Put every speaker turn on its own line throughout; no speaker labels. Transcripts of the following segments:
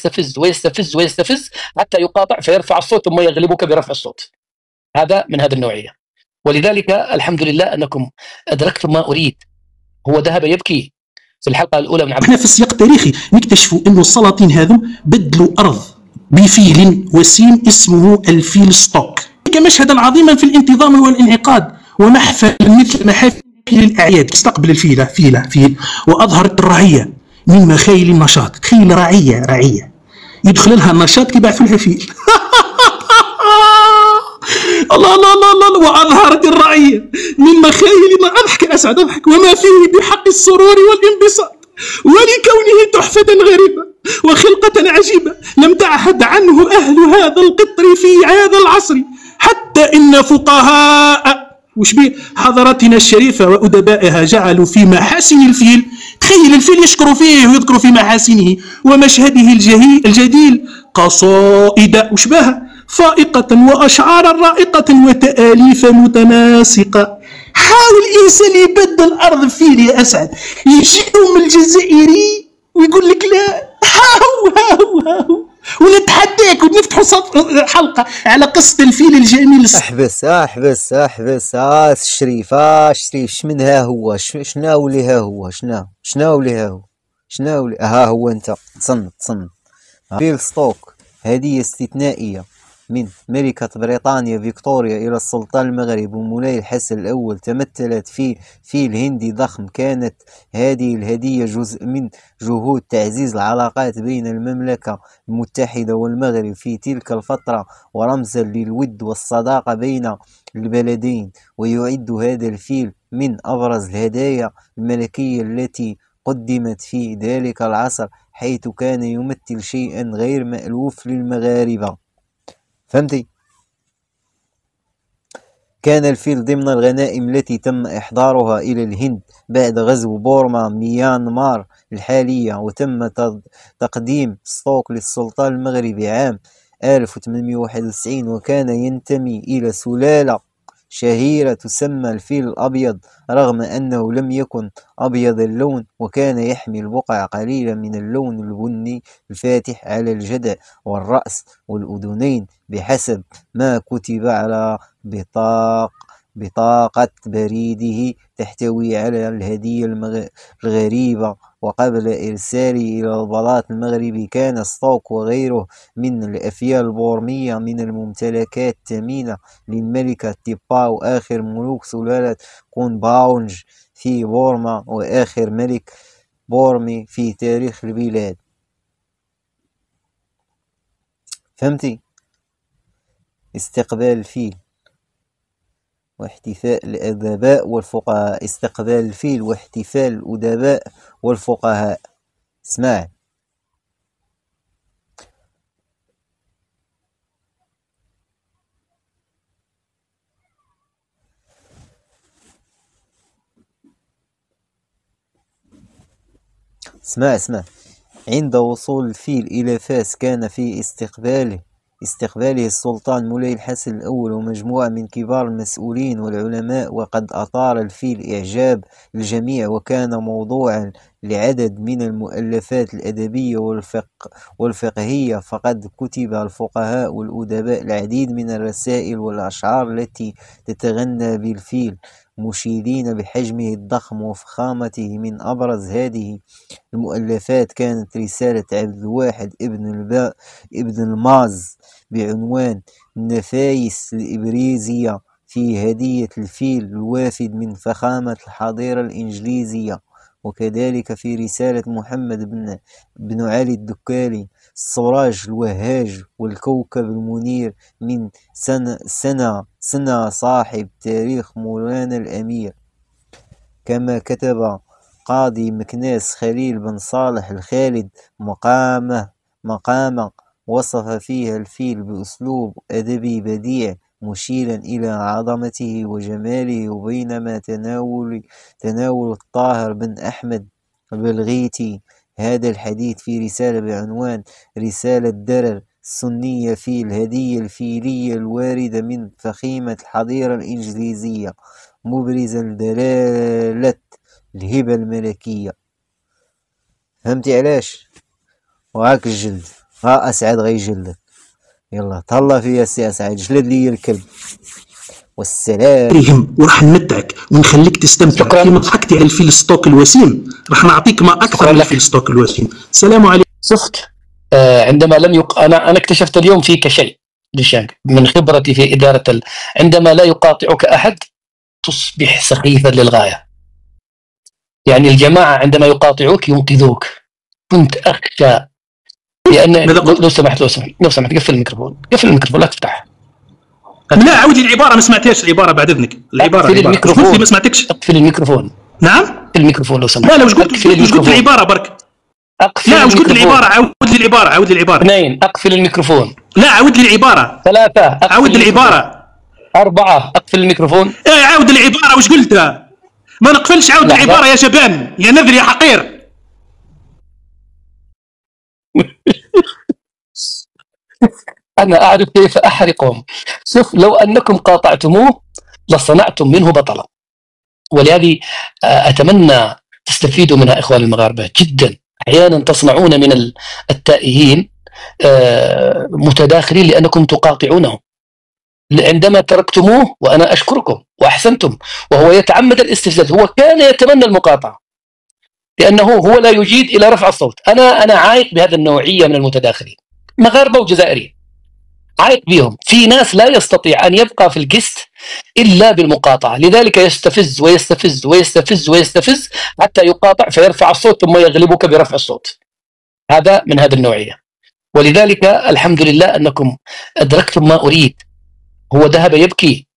يستفز ويستفز ويستفز حتى يقاطع فيرفع الصوت ثم يغلبك برفع الصوت. هذا من هذه النوعية. ولذلك الحمد لله أنكم أدركتم ما أريد. هو ذهب يبكي في الحلقة الأولى من
احنا في السياق التاريخي نكتشفوا انه السلاطين هذم بدلوا ارض بفيل وسيم اسمه الفيل ستوك، كمشهدا عظيما في الانتظام والانعقاد ومحفل مثل محافل الاعياد. استقبل الفيل فيل واظهرت الرعيه من مخايل النشاط. تخيل رعيه يدخل لها النشاط يبعثوا لها فيل الله الله الله الله. واظهرت الرعيه من مخايل ما اضحك اسعد اضحك وما فيه بحق السرور والانبساط ولكونه تحفة غريبة وخلقة عجيبة لم تعهد عنه أهل هذا القطر في هذا العصر، حتى إن فقهاء حضارتنا الشريفة وأدبائها جعلوا في محاسن الفيل، تخيل الفيل يشكر فيه ويذكر في محاسنه ومشهده الجديل قصائد وشباها فائقة وأشعارا رائقة وتآليف متناسقة. حاول الإنسان يبدل أرض فيل يا أسعد، يجيهم الجزائري ويقول لك لا هاو ونتحداك ونفتحوا حلقة على قصة الفيل الجميل.
احبس الشريف شمن ها هو شناو لي ها هو شناو لي ها هو انت تصنت فيل ستوك هدية استثنائية من ملكة بريطانيا فيكتوريا إلى السلطان المغرب ومولاي الحسن الأول، تمثلت في فيل هندي ضخم. كانت هذه الهدية جزء من جهود تعزيز العلاقات بين المملكة المتحدة والمغرب في تلك الفترة، ورمزا للود والصداقة بين البلدين. ويعد هذا الفيل من أبرز الهدايا الملكية التي قدمت في ذلك العصر، حيث كان يمثل شيئا غير مألوف للمغاربة. فهمتي؟ كان الفيل ضمن الغنائم التي تم إحضارها إلى الهند بعد غزو بورما ميانمار الحالية، وتم تقديم ستوك للسلطان المغربي عام 1891، وكان ينتمي إلى سلالة شهيرة تسمى الفيل الأبيض، رغم أنه لم يكن أبيض اللون، وكان يحمل بقع قليلة من اللون البني الفاتح على الجذع والرأس والأذنين بحسب ما كتب على بطاقة بريده تحتوي على الهدية الغريبة. وقبل إرساله إلى البلاط المغربي كان ستوك وغيره من الأفيال البورمية من الممتلكات الثمينة للملكة تيباو، آخر ملوك سلالة كونباونج في بورما وآخر ملك بورمي في تاريخ البلاد. فهمتي؟ استقبال الفيل واحتفاء الأدباء والفقهاء. استقبال الفيل واحتفال الأدباء والفقهاء. اسمع، عند وصول الفيل إلى فاس كان في استقباله السلطان مولاي الحسن الأول ومجموعة من كبار المسؤولين والعلماء، وقد أثار الفيل إعجاب الجميع، وكان موضوعا لعدد من المؤلفات الأدبية والفقهية. فقد كتب الفقهاء والأدباء العديد من الرسائل والأشعار التي تتغنى بالفيل، مشيدين بحجمه الضخم وفخامته. من أبرز هذه المؤلفات كانت رسالة عبد الواحد ابن الماز بعنوان النفايس الإبريزية في هدية الفيل الوافد من فخامة الحضارة الإنجليزية، وكذلك في رسالة محمد بن علي الدكالي السراج الوهاج والكوكب المنير من سنة صاحب تاريخ مولانا الأمير. كما كتب قاضي مكناس خليل بن صالح الخالد مقامة وصف فيها الفيل بأسلوب أدبي بديع مشيرا إلى عظمته وجماله. وبينما تناول الطاهر بن أحمد البلغيتي هذا الحديث في رسالة بعنوان رسالة درر السنية في الهدية الفيلية الواردة من فخيمة الحضارة الإنجليزية، مبرزا دلالة الهبة الملكية. فهمتي علاش؟ وهاك الجلد أسعد غيجلد. يلا تهلا في سي أسعد، جلد لي الكلب. والسلام.
وراح نمتعك ونخليك تستمتع.
شكرا.
كيما ضحكتي على الفيل ستوك الوسيم راح نعطيك ما اكثر من الفيل ستوك الوسيم. السلام عليكم.
شفت عندما لم أنا اكتشفت اليوم فيك شيء لشانغ من خبرتي في إدارة عندما لا يقاطعك أحد تصبح سخيفا للغاية. يعني الجماعة عندما يقاطعوك ينقذوك. كنت أخشى لأن لو سمحت قفل الميكروفون لا تفتح.
لا عاود لي العبارة، ما سمعتهاش العبارة بعد إذنك. العبارة
الميكروفون
ما سمعتكش.
أقفل الميكروفون.
نعم
في الميكروفون لو سمحت.
لا وش قلت العبارة برك. لا وش قلت العبارة، عاود لي العبارة.
2 أقفل الميكروفون.
لا عاود لي العبارة.
3
عاود لي العبارة.
4 أقفل الميكروفون.
ايه عاود العبارة، وش قلتها؟ ما نقفلش، عاود العبارة يا شبان، يا نذر يا حقير.
أنا أعرف كيف أحرقهم. شوف لو أنكم قاطعتموه لصنعتم منه بطلا، ولهذه أتمنى تستفيدوا منها إخوان المغاربة جدا. أحيانا تصنعون من التائهين متداخلين لأنكم تقاطعونهم. عندما تركتموه وأنا أشكركم وأحسنتم، وهو يتعمد الاستفزاز، هو كان يتمنى المقاطعة لأنه هو لا يجيد إلى رفع الصوت. أنا عايق بهذا النوعية من المتداخلين، مغاربة وجزائريين، عايق بهم. في ناس لا يستطيع أن يبقى في الجست إلا بالمقاطعة، لذلك يستفز ويستفز ويستفز ويستفز حتى يقاطع فيرفع الصوت ثم يغلبك برفع الصوت. هذا من هذه النوعية. ولذلك الحمد لله أنكم أدركتم ما أريد. هو ذهب يبكي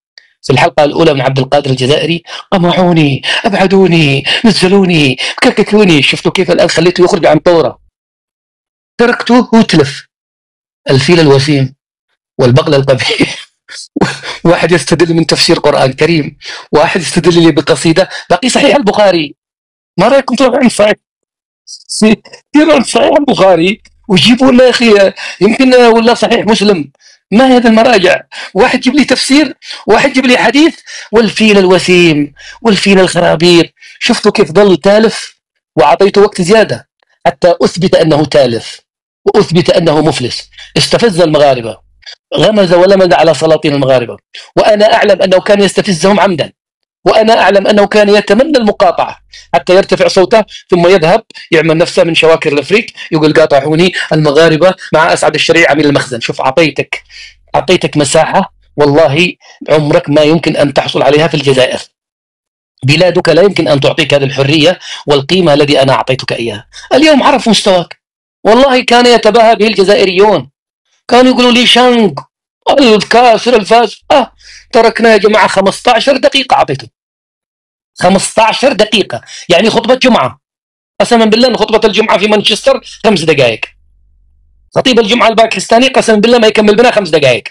في الحلقة الأولى من عبد القادر الجزائري: قمعوني، أبعدوني، نزلوني، كككوني. شفتوا كيف الآن خليته يخرج عن طورة، تركته وتلف. الفيل الوسيم والبغل القبيح. واحد يستدل من تفسير قرآن كريم، واحد يستدل لي بقصيدة باقي صحيح البخاري. ما رأيكم تروحوا عن صحيح البخاري وجيبوا لنا يا أخي يمكن ولا صحيح مسلم؟ ما هذا المراجع؟ واحد يجيب لي تفسير، واحد يجيب لي حديث. والفيل الوسيم والفيل الخرابيط، شفتوا كيف ظل تالف؟ وعطيته وقت زيادة حتى أثبت أنه تالف وأثبت أنه مفلس. استفز المغاربة، غمز ولمز على سلاطين المغاربة، وأنا أعلم أنه كان يستفزهم عمدا، وأنا أعلم أنه كان يتمنى المقاطعة حتى يرتفع صوته ثم يذهب يعمل نفسه من شواكر الأفريق يقول: قاطعوني المغاربة مع أسعد الشريع عميل المخزن. شوف أعطيتك مساحة والله عمرك ما يمكن أن تحصل عليها في الجزائر. بلادك لا يمكن أن تعطيك هذه الحرية والقيمة الذي أنا أعطيتك إياها. اليوم عرف مستواك. والله كان يتباهى به الجزائريون، كانوا يقولوا لي شانغ الكاسر الفاز. تركنا يا جماعة 15 دقيقة أعطيته 15 دقيقة، يعني خطبة جمعة. قسما بالله أن خطبة الجمعة في مانشستر 5 دقائق، خطيب الجمعة الباكستاني قسما بالله ما يكمل بنا 5 دقائق،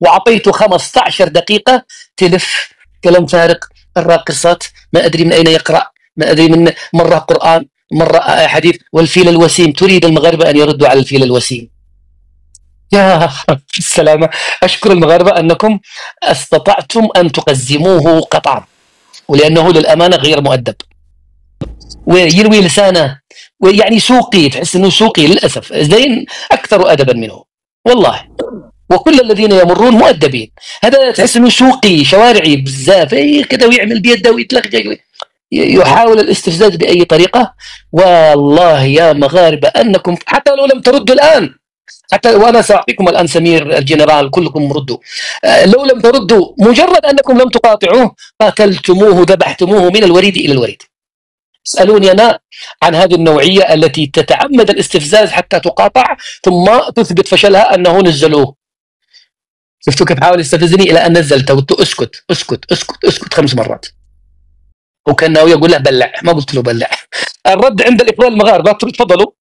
وأعطيته 15 دقيقة تلف كلام فارغ. الراقصات ما أدري من أين يقرأ، ما أدري من مرة قرآن مرة حديث. والفيل الوسيم، تريد المغاربة أن يردوا على الفيل الوسيم. يا السلامة. أشكر المغاربة أنكم استطعتم أن تقزموه قطعا، ولأنه للأمانة غير مؤدب ويروي لسانه، ويعني سوقي، تحس أنه سوقي للأسف. زين أكثر أدبا منه والله، وكل الذين يمرون مؤدبين. هذا تحس أنه سوقي شوارعي بزاف كذا، ويعمل بيده ويتلقى، يحاول الاستفزاز بأي طريقة. والله يا مغاربة أنكم حتى لو لم تردوا الآن، حتى وأنا سأعطيكم الآن سمير الجنرال كلكم ردوا، لو لم تردوا مجرد أنكم لم تقاطعوه قاتلتموه ذبحتموه من الوريد إلى الوريد. اسألوني أنا عن هذه النوعية التي تتعمد الاستفزاز حتى تقاطع ثم تثبت فشلها أنه نزلوه. شفتوا كيف حاول يستفزني إلى أن نزلته قلت اسكت اسكت اسكت اسكت 5 مرات، وكان ناوي يقول له بلع، ما قلت له بلع. الرد عند الإخوان المغاربة، تفضلوا.